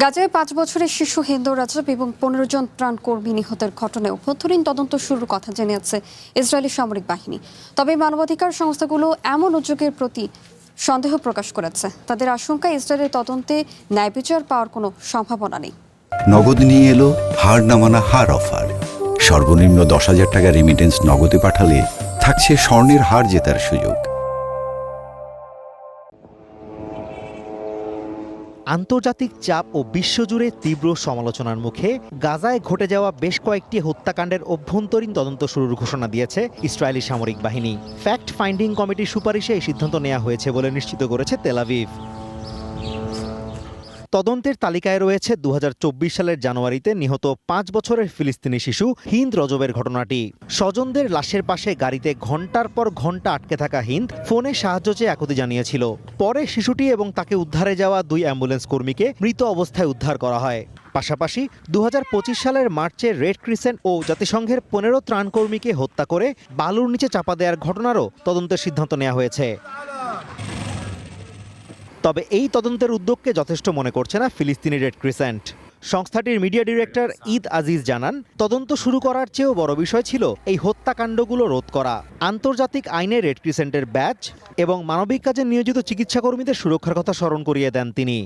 গাজায় ৫ বছরের শিশু হিন্দু রাজব এবং ১৫ জন ত্রাণকর্মী নিহতের ঘটনায় অভ্যন্তরীণ তদন্ত শুরুর কথা জানিয়েছে ইসরায়েলি সামরিক বাহিনী। তবে মানবাধিকার সংস্থাগুলো এমন উদ্যোগের প্রতি সন্দেহ প্রকাশ করেছে। তাদের আশঙ্কা ইসরায়েলের তদন্তে ন্যায় বিচার পাওয়ার কোনো সম্ভাবনা নেই। নগদ নিয়ে এলো হার না মানা হার অফার। সর্বনিম্ন ১০,০০০ টাকা রেমিটেন্স নগদে পাঠালে থাকছে স্বর্ণের হার জেতার সুযোগ। আন্তর্জাতিক চাপ ও বিশ্বজুড়ে তীব্র সমালোচনার মুখে গাজায় ঘটে যাওয়া বেশ কয়েকটি হত্যাকাণ্ডের অভ্যন্তরীণ তদন্ত শুরুর ঘোষণা দিয়েছে ইসরায়েলি সামরিক বাহিনী। ফ্যাক্ট ফাইন্ডিং কমিটির সুপারিশে এই সিদ্ধান্ত নেওয়া হয়েছে বলে নিশ্চিত করেছে তেল আভিভ। তদন্তের তালিকায় রয়েছে ২০২৪ সালের জানুয়ারিতে নিহত ৫ বছরের ফিলিস্তিনি শিশু হিন্দ রজবের ঘটনাটি। স্বজনদের লাশের পাশে গাড়িতে ঘণ্টার পর ঘণ্টা আটকে থাকা হিন্দ ফোনে সাহায্য চেয়ে আকুতি জানিয়েছিল। পরে শিশুটি এবং তাকে উদ্ধারে যাওয়া ২ অ্যাম্বুলেন্স কর্মীকে মৃত অবস্থায় উদ্ধার করা হয়। পাশাপাশি ২০২৫ সালের মার্চে রেড ক্রিসেন্ট ও জাতিসংঘের ১৫ ত্রাণকর্মীকে হত্যা করে বালুর নিচে চাপা দেওয়ার ঘটনারও তদন্তের সিদ্ধান্ত নেওয়া হয়েছে। তবে এই তদন্তের উদ্যোগকে যথেষ্ট মনে করছে না ফিলিস্তিনি রেড ক্রিসেন্ট। সংস্থাটির মিডিয়া ডিরেক্টর ঈদ আজিজ জানান, তদন্ত শুরু করার চেয়েও বড় বিষয় ছিল এই হত্যাকাণ্ডগুলো রোধ করা। আন্তর্জাতিক আইনে রেড ক্রিসেন্টের ব্যাচ এবং মানবিক কাজে নিয়োজিত চিকিৎসাকর্মীদের সুরক্ষার কথা স্মরণ করিয়ে দেন তিনি।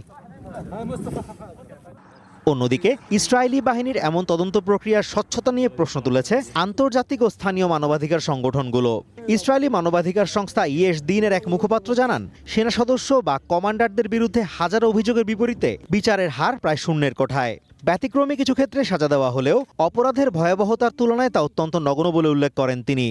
অন্যদিকে ইসরায়েলি বাহিনীর এমন তদন্ত প্রক্রিয়ার স্বচ্ছতা নিয়ে প্রশ্ন তুলেছে আন্তর্জাতিক ও স্থানীয় মানবাধিকার সংগঠনগুলো। ইসরায়েলি মানবাধিকার সংস্থা ইয়েশ-দিনের এক মুখপাত্র জানান, সেনা সদস্য বা কমান্ডারদের বিরুদ্ধে হাজারো অভিযোগের বিপরীতে বিচারের হার প্রায় শূন্যের কোঠায়। ব্যতিক্রমী কিছু ক্ষেত্রে সাজা দেওয়া হলেও অপরাধের ভয়াবহতার তুলনায় তা অত্যন্ত নগণ্য বলে উল্লেখ করেন তিনি।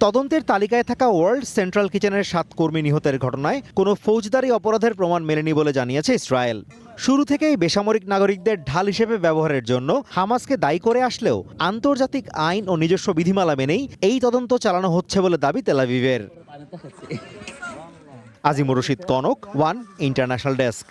তদন্তের তালিকায় থাকা ওয়ার্ল্ড সেন্ট্রাল কিচেনের ৭ কর্মী নিহতের ঘটনায় কোনো ফৌজদারি অপরাধের প্রমাণ মেলেনি বলে জানিয়েছে ইসরায়েল। শুরু থেকেই বেসামরিক নাগরিকদের ঢাল হিসেবে ব্যবহারের জন্য হামাসকে দায়ী করে আসলেও আন্তর্জাতিক আইন ও নিজস্ব বিধিমালা মেনেই এই তদন্ত চালানো হচ্ছে বলে দাবি তেল আভিভের। Azimur Rashid Kanak, one international desk.